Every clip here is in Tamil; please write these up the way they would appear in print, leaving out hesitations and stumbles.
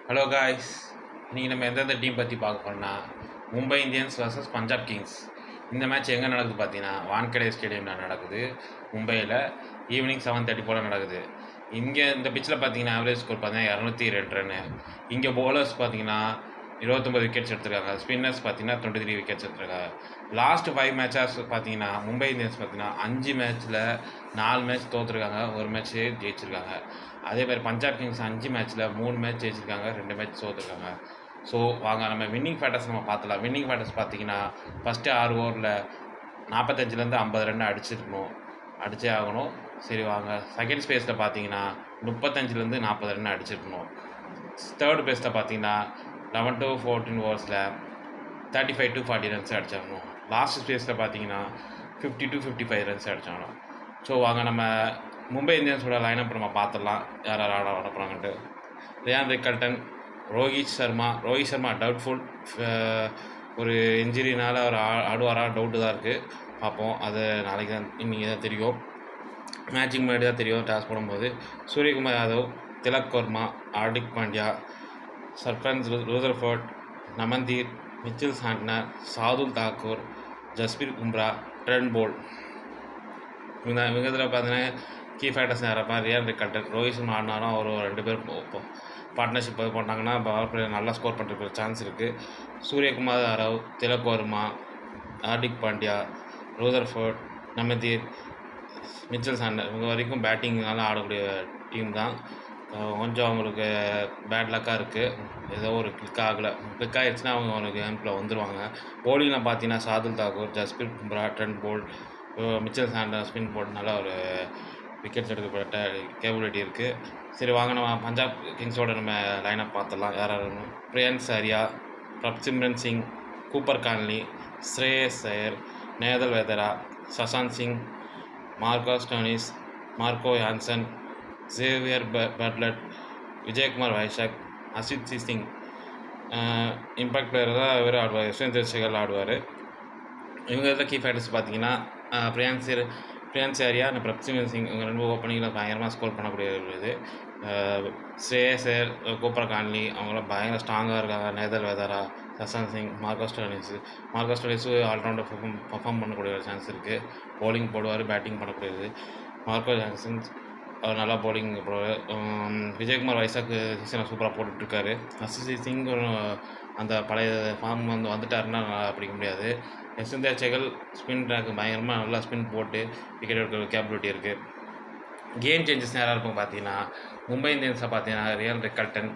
ஹலோ காய்ஸ், இன்றைக்கி நம்ம எந்தெந்த டீம் பற்றி பார்க்க போகிறோம்னா Mumbai Indians vs Punjab Kings. இந்த மேட்ச் எங்கே நடக்குது பார்த்தீங்கன்னா வான்கடே ஸ்டேடியமில் நடக்குது. மும்பையில் ஈவினிங் 7:30 போல் நடக்குது. இங்கே இந்த பிச்சில் பார்த்தீங்கன்னா ஆவரேஜ் ஸ்கோர் பார்த்தீங்கன்னா 202 ரன்னு. இங்கே பவுலர்ஸ் பார்த்தீங்கன்னா 29 விக்கெட்ஸ் எடுத்திருக்காங்க. ஸ்பின்னர்ஸ் பார்த்தீங்கன்னா 23 விக்கெட்ஸ் எடுத்திருக்காங்க. லாஸ்ட் 5 மேட்சஸ் பார்த்தீங்கன்னா மும்பை இந்தியன்ஸ் பார்த்தீங்கன்னா 5 மேட்ச்சில் 4 மேட்ச் தோற்றுருக்காங்க, 1 மேட்ச் ஜெயிச்சிருக்காங்க. அதே மாதிரி பஞ்சாப் கிங்ஸ் 5 மேட்ச்சில் 3 மேட்ச் ஜெயிச்சிருக்காங்க, 2 மேட்ச் தோற்றுருக்காங்க. ஸோ வாங்க நம்ம வின்னிங் ஃபேட்டர்ஸ் நம்ம பார்த்துலாம். வின்னிங் ஃபேட்டர்ஸ் பார்த்தீங்கன்னா ஃபஸ்ட்டு 6 ஓவரில் 45லேருந்து 50 ரன் அடிச்சே ஆகணும். சரி வாங்க. செகண்ட் ஸ்பேஸில் பார்த்தீங்கன்னா 35லேருந்து 40 ரன் அடிச்சிருக்கணும். தேர்ட் பேஸில் பார்த்தீங்கன்னா 11 to 14 ஓவர்ஸில் 35 to 40 ரன்ஸ் அடிச்சாகணும். லாஸ்ட் ஸ்பேஸில் பார்த்தீங்கன்னா 50 to 55 ரன்ஸ் அடிச்சாகணும். ஸோ வாங்க நம்ம மும்பை இந்தியன்ஸோட லைனப் நம்ம பார்த்துடலாம், யார் யார் ஆட போகிறாங்கன்ட்டு. Ryan Rickelton, Rohit Sharma doubtful. ஒரு இன்ஜுரினால் அவர் ஆடுவாரா டவுட்டு தான் இருக்குது. பார்ப்போம், அது நாளைக்கு தான், இன்றைக்கி தான் தெரியும். மேட்சுக்கு முன்னாடி தான் தெரியும் டாஸ் போடும்போது. Suryakumar Yadav, Tilak Varma, Hardik Pandya, Sherfane Rutherford, Naman Dhir, Mitchell Santner, Shardul Thakur, Jasprit Bumrah, Trent Boult. இவங்க இதில் பார்த்தீங்கன்னா கீ ஃபேக்டர்ஸ் யாரப்பா ரியான் ரிக்கல்டன், ரோஹித் சர்மா ஆடினாலும் அவர் 2 பேர் பார்ட்னர்ஷிப் போட்டாங்கன்னா பவர் பிளேயர் நல்லா ஸ்கோர் பண்ணுறதுக்கு சான்ஸ் இருக்குது. Suryakumar Yadav, Tilak Varma, Hardik Pandya, Rutherford, Naman Dhir, Mitchell Santner இவங்க வரைக்கும் பேட்டிங்னால ஆடக்கூடிய டீம் தான். கொஞ்சம் அவங்களுக்கு பேட் லக்காக இருக்குது. ஏதோ ஒரு கிளிக் ஆகிடுச்சுன்னா அவங்க அவங்களுக்கு கேம்பில் வந்துடுவாங்க. போலிங்கில் பார்த்தீங்கன்னா Shardul Thakur, Jasprit Bumrah, Trent Boult, Mitchell Santner spin போட்டு நல்லா ஒரு விக்கெட்ஸ் எடுக்கப்பட்ட கேபிலிட்டி இருக்குது. சரி வாங்க நம்ம பஞ்சாப் கிங்ஸோட நம்ம லைனப் பார்த்துடலாம். யார் யாருன்னு. Priyansh Arya, Prabhsimran Singh, Cooper Connolly, Shreyas Iyer, Nehal Wadhera, Shashank Singh, Marcus Stoinis, Marco Jansen, Xavier Bartlett, Vijaykumar Vyshak, Arshdeep Singh. Impact player தான் இவர் ஆடுவார், யஷ்வந்த் சேகர் ஆடுவார். இவங்க இதில் கீ ஃபேக்டர்ஸ் பார்த்தீங்கன்னா பிரியன்ஸ் ஆர்யா, பிரப்சிமன் சிங் இவங்க 2 ஓப்பனிங்கில் பயங்கரமாக ஸ்கோர் பண்ணக்கூடிய இது. ஸ்ரேயஸ் ஐயர், கூப்பர் கான்லி அவங்களாம் பயங்கர ஸ்ட்ராங்காக இருக்காங்க. நேதல் வேதாரா, Shashank Singh, Marco ஸ்டோனிஸு allrounder perform பண்ணக்கூடிய ஒரு சான்ஸ் இருக்குது. பவுலிங் போடுவார், பேட்டிங் பண்ணக்கூடியது. மார்க்கோ ஜான்சன் அவர் நல்லா பவுலிங் போடுவார். விஜயகுமார் வைசாக் சீசனை சூப்பராக போட்டுட்ருக்காரு. அசித் சிங் அந்த பழைய ஃபார்ம் வந்துட்டாருன்னா நல்லா பிடிக்க முடியாது. யஷ்வந்த் சேகர் ஸ்பின் ட்ராக் பயங்கரமாக நல்லா ஸ்பின் போட்டு விக்கெட் எடுக்கிற கேபிலிட்டி இருக்குது. கேம் சேஞ்சஸ் யாராக இருக்கும் பார்த்தீங்கன்னா மும்பை இந்தியன்ஸை பார்த்தீங்கன்னா ரியான் ரிக்கல்டன்,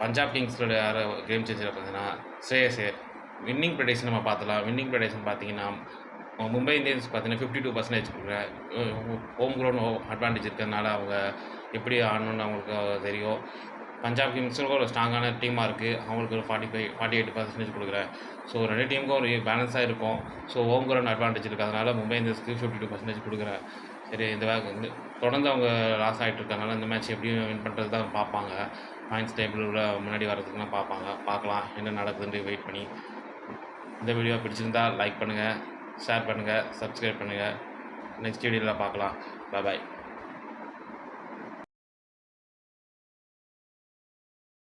பஞ்சாப் கிங்ஸோட யார் கேம் சேஞ்சரை பார்த்தீங்கன்னா ஸ்ரேயஸ் ஐயர். வின்னிங் ப்ரெடிக்ஷன் நம்ம பார்த்துலாம். வின்னிங் ப்ரெடிக்ஷன் பார்த்தீங்கன்னா மும்பை இந்தியன்ஸ் பார்த்தீங்கன்னா 52% கொடுக்குறேன். ஹோம் க்ரௌண்ட் அட்வான்டேஜ் இருக்கிறதுனால அவங்க எப்படி ஆடணுன்னு அவங்களுக்கு தெரியும். பஞ்சாப் கிங்ஸுக்கும் ஒரு ஸ்ட்ராங்கான டீமாக இருக்குது, அவங்களுக்கு ஒரு 48% கொடுக்குறேன். ஸோ 2 டீமுக்கும் ஒரு பேலன்ஸாக இருக்கும். ஸோ ஹோம் கிரவுண்ட் அட்வான்டேஜ் இருக்கிறதுனால மும்பை இந்தியன்ஸ்க்கு 52% கொடுக்குறேன். சரி, தொடர்ந்து அவங்க லாஸ் ஆகிட்டு இருக்கனால இந்த மேட்ச் எப்படியும் வின் பண்ணுறது தான் பார்ப்பாங்க. பாயிண்ட்ஸ் டேபிளில் முன்னாடி வரதுக்குலாம் பார்க்கலாம் என்ன நடக்குதுன்னு வெயிட் பண்ணி. இந்த வீடியோ பிடிச்சிருந்தால் லைக் பண்ணுங்கள், ஷேர் பண்ணுங்கள், சப்ஸ்கிரைப் பண்ணுங்கள். நெக்ஸ்ட் வீடியோவில் பார்க்கலாம். பாய்.